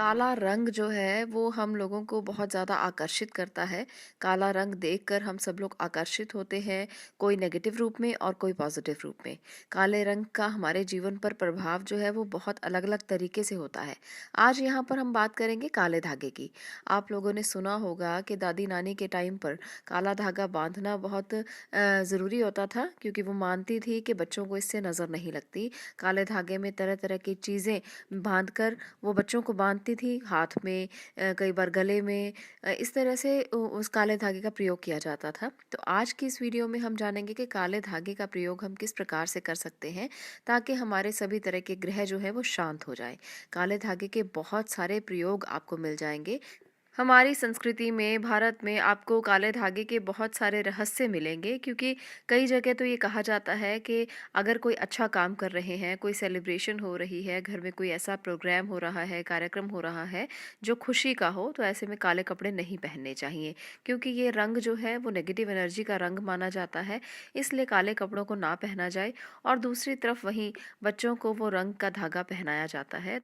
काला रंग जो है वो हम लोगों को बहुत ज़्यादा आकर्षित करता है। काला रंग देखकर हम सब लोग आकर्षित होते हैं, कोई नेगेटिव रूप में और कोई पॉजिटिव रूप में। काले रंग का हमारे जीवन पर प्रभाव जो है वो बहुत अलग-अलग तरीके से होता है। आज यहाँ पर हम बात करेंगे काले धागे की। आप लोगों ने सुना होगा कि दादी-नानी के टाइम पर काला धागा बाँधना बहुत ज़रूरी होता था क्योंकि वो मानती थी कि बच्चों को इससे नज़र नहीं लगती। काले धागे में तरह-तरह की चीज़ें बाँधकर वो बच्चों को बाँधती थी हाथ में, कई बार गले में। इस तरह से उस काले धागे का प्रयोग किया जाता था। तो आज की इस वीडियो में हम जानेंगे कि काले धागे का प्रयोग हम किस प्रकार से कर सकते हैं ताकि हमारे सभी तरह के ग्रह जो है वो शांत हो जाए। काले धागे के बहुत सारे प्रयोग आपको मिल जाएंगे। हमारी संस्कृति में, भारत में आपको काले धागे के बहुत सारे रहस्य मिलेंगे क्योंकि कई जगह तो ये कहा जाता है कि अगर कोई अच्छा काम कर रहे हैं, कोई सेलिब्रेशन हो रही है, घर में कोई ऐसा प्रोग्राम हो रहा है, कार्यक्रम हो रहा है जो खुशी का हो, तो ऐसे में काले कपड़े नहीं पहनने चाहिए क्योंकि ये रंग जो है वो नेगेटिव एनर्जी का रंग माना जाता है। इसलिए काले कपड़ों को ना पहना जाए और दूसरी तरफ वहीं बच्चों को वो रंग का धागा पहनाया जाता है।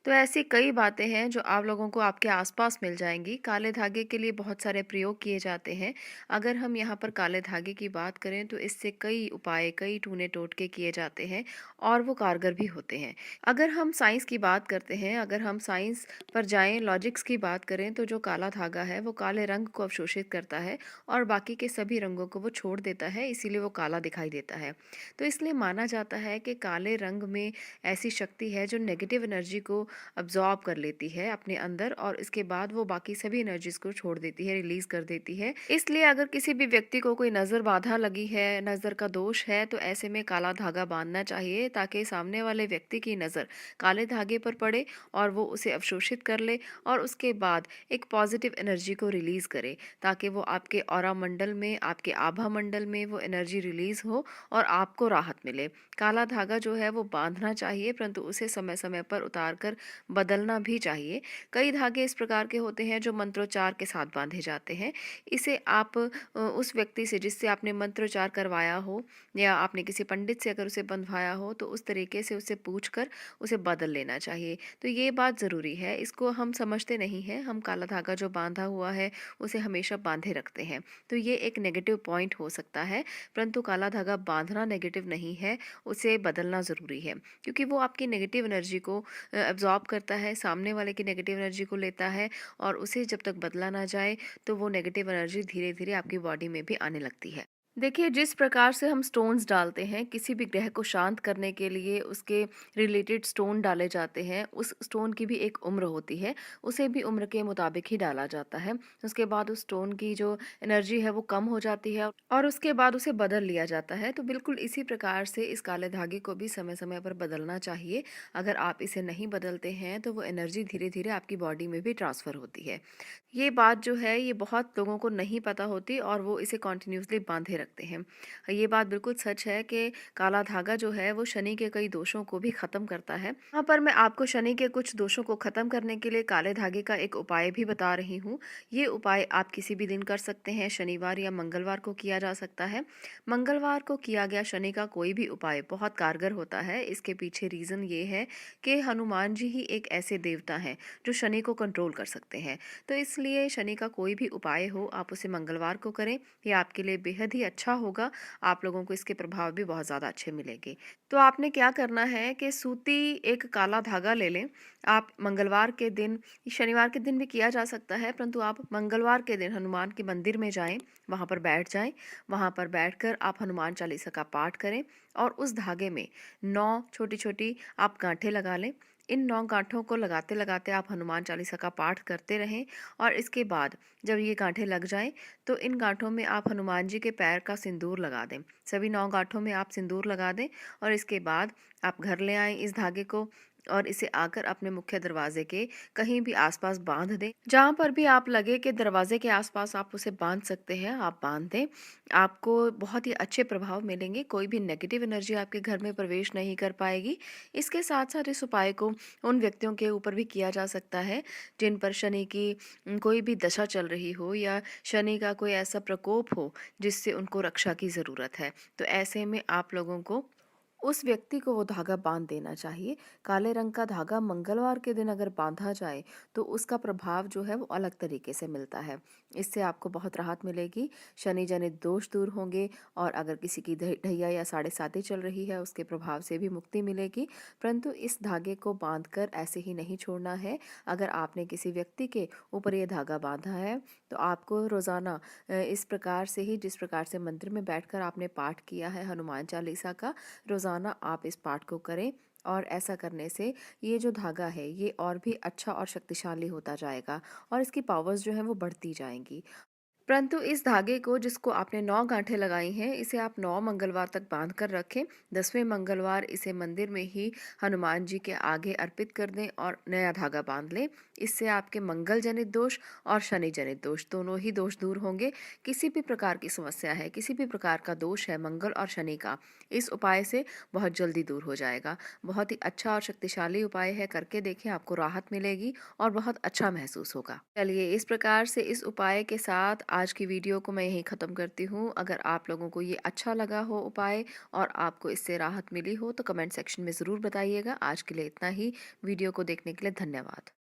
तो ऐसी कई बातें हैं जो आप लोगों को आपके आसपास मिल जाएंगी। काले धागे के लिए बहुत सारे प्रयोग किए जाते हैं। अगर हम यहाँ पर काले धागे की बात करें तो इससे कई उपाय, कई टूने टोटके किए जाते हैं और वो कारगर भी होते हैं। अगर हम साइंस की बात करते हैं, अगर हम साइंस पर जाएं, लॉजिक्स की बात करें, तो जो काला धागा है वो काले रंग को अवशोषित करता है और बाकी के सभी रंगों को वो छोड़ देता है, इसीलिए वो काला दिखाई देता है। तो इसलिए माना जाता है कि काले रंग में ऐसी शक्ति है जो नेगेटिव एनर्जी को अब्जॉर्ब कर लेती है अपने अंदर और इसके बाद वो बाकी सभी एनर्जीज को छोड़ देती है, रिलीज कर देती है। इसलिए अगर किसी भी व्यक्ति को कोई नजर बाधा लगी है, नजर का दोष है, तो ऐसे में काला धागा बांधना चाहिए ताकि सामने वाले व्यक्ति की नजर काले धागे पर पड़े और वो उसे अवशोषित कर ले और उसके बाद एक पॉजिटिव एनर्जी को रिलीज करे ताकि वो आपके ऑरा मंडल में, आपके आभा मंडल में वो एनर्जी रिलीज हो और आपको राहत मिले। काला धागा जो है वो बांधना चाहिए परंतु उसे समय समय पर उतार कर बदलना भी चाहिए। कई धागे इस प्रकार के होते हैं जो मंत्रोच्चार के साथ बांधे जाते हैं। इसे आप उस व्यक्ति से जिससे आपने मंत्रोच्चार करवाया हो या आपने किसी पंडित से अगर उसे बंधवाया हो तो उस तरीके से उसे पूछ कर उसे बदल लेना चाहिए। तो ये बात ज़रूरी है, इसको हम समझते नहीं हैं। हम काला धागा जो बांधा हुआ है उसे हमेशा बांधे रखते हैं। तो ये एक नेगेटिव पॉइंट हो सकता है, परंतु काला धागा बांधना नेगेटिव नहीं है, उसे बदलना ज़रूरी है क्योंकि वो आपकी नेगेटिव एनर्जी को एब्जॉर्ब करता है, सामने वाले की नेगेटिव एनर्जी को लेता है और उसे जब तक बदला ना जाए तो वो नेगेटिव एनर्जी धीरे धीरे आपकी बॉडी में भी आने लगती है। देखिए, जिस प्रकार से हम स्टोन्स डालते हैं किसी भी ग्रह को शांत करने के लिए, उसके रिलेटेड स्टोन डाले जाते हैं। उस स्टोन की भी एक उम्र होती है, उसे भी उम्र के मुताबिक ही डाला जाता है। उसके बाद उस स्टोन की जो एनर्जी है वो कम हो जाती है और उसके बाद उसे बदल लिया जाता है। तो बिल्कुल इसी प्रकार से इस काले धागे को भी समय समय पर बदलना चाहिए। अगर आप इसे नहीं बदलते हैं तो वो एनर्जी धीरे धीरे आपकी बॉडी में भी ट्रांसफ़र होती है। ये बात जो है ये बहुत लोगों को नहीं पता होती और वो इसे कंटिन्यूअसली बांधे रखते हैं। ये बात बिल्कुल सच है कि काला धागा जो है वो शनि के कई दोषों को भी ख़त्म करता है। यहाँ पर मैं आपको शनि के कुछ दोषों को ख़त्म करने के लिए काले धागे का एक उपाय भी बता रही हूँ। ये उपाय आप किसी भी दिन कर सकते हैं, शनिवार या मंगलवार को किया जा सकता है। मंगलवार को किया गया शनि का कोई भी उपाय बहुत कारगर होता है। इसके पीछे रीज़न ये है कि हनुमान जी ही एक ऐसे देवता हैं जो शनि को कंट्रोल कर सकते हैं। तो इसलिए शनि का कोई भी उपाय हो आप उसे मंगलवार को करें, ये आपके लिए बेहद ही अच्छा होगा। आप लोगों को इसके प्रभाव भी बहुत ज़्यादा अच्छे मिलेंगे। तो आपने क्या करना है कि सूती एक काला धागा ले लें। आप मंगलवार के दिन, शनिवार के दिन भी किया जा सकता है परंतु आप मंगलवार के दिन हनुमान के मंदिर में जाएं, वहाँ पर बैठ जाएं। वहाँ पर बैठकर आप हनुमान चालीसा का पाठ करें और उस धागे में 9 छोटी छोटी आप गांठें लगा लें। इन 9 गांठों को लगाते लगाते आप हनुमान चालीसा का पाठ करते रहें और इसके बाद जब ये गांठें लग जाएं तो इन गांठों में आप हनुमान जी के पैर का सिंदूर लगा दें। सभी 9 गांठों में आप सिंदूर लगा दें और इसके बाद आप घर ले आएं इस धागे को और इसे आकर अपने मुख्य दरवाजे के कहीं भी आसपास बांध दें। जहाँ पर भी आप लगे कि दरवाजे के आसपास आप उसे बांध सकते हैं, आप बांध दें। आपको बहुत ही अच्छे प्रभाव मिलेंगे, कोई भी नेगेटिव एनर्जी आपके घर में प्रवेश नहीं कर पाएगी। इसके साथ साथ इस उपाय को उन व्यक्तियों के ऊपर भी किया जा सकता है जिन पर शनि की कोई भी दशा चल रही हो या शनि का कोई ऐसा प्रकोप हो जिससे उनको रक्षा की ज़रूरत है। तो ऐसे में आप लोगों को उस व्यक्ति को वो धागा बाँध देना चाहिए। काले रंग का धागा मंगलवार के दिन अगर बाँधा जाए, तो उसका प्रभाव जो है वो अलग तरीके से मिलता है। इससे आपको बहुत राहत मिलेगी, शनि जनित दोष दूर होंगे और अगर किसी की ढैया या साढ़े साती चल रही है, उसके प्रभाव से भी मुक्ति मिलेगी। परंतु इस धागे को बाँधकर ऐसे ही नहीं छोड़ना है। अगर आपने किसी व्यक्ति के ऊपर ये धागा बाँधा है, तो आपको रोज़ाना इस प्रकार से ही, जिस प्रकार से मंदिर में बैठकर आपने पाठ किया है हनुमान चालीसा का, रोज़ाना आप इस पाठ को करें। और ऐसा करने से ये जो धागा है ये और भी अच्छा और शक्तिशाली होता जाएगा और इसकी पावर्स जो हैं वो बढ़ती जाएंगी। परंतु इस धागे को, जिसको आपने 9 गांठें लगाई हैं, इसे आप 9 मंगलवार तक बांध कर रखें। 10वें मंगलवार इसे मंदिर में ही हनुमान जी के आगे अर्पित कर दें और नया धागा बांध लें। इससे आपके मंगल जनित दोष और शनि जनित दोष, दोनों ही दोष दूर होंगे। किसी भी प्रकार की समस्या है, किसी भी प्रकार का दोष है मंगल और शनि का, इस उपाय से बहुत जल्दी दूर हो जाएगा। बहुत ही अच्छा और शक्तिशाली उपाय है, करके देखें, आपको राहत मिलेगी और बहुत अच्छा महसूस होगा। चलिए, इस प्रकार से इस उपाय के साथ आज की वीडियो को मैं यहीं ख़त्म करती हूँ। अगर आप लोगों को ये अच्छा लगा हो उपाय और आपको इससे राहत मिली हो, तो कमेंट सेक्शन में ज़रूर बताइएगा। आज के लिए इतना ही। वीडियो को देखने के लिए धन्यवाद।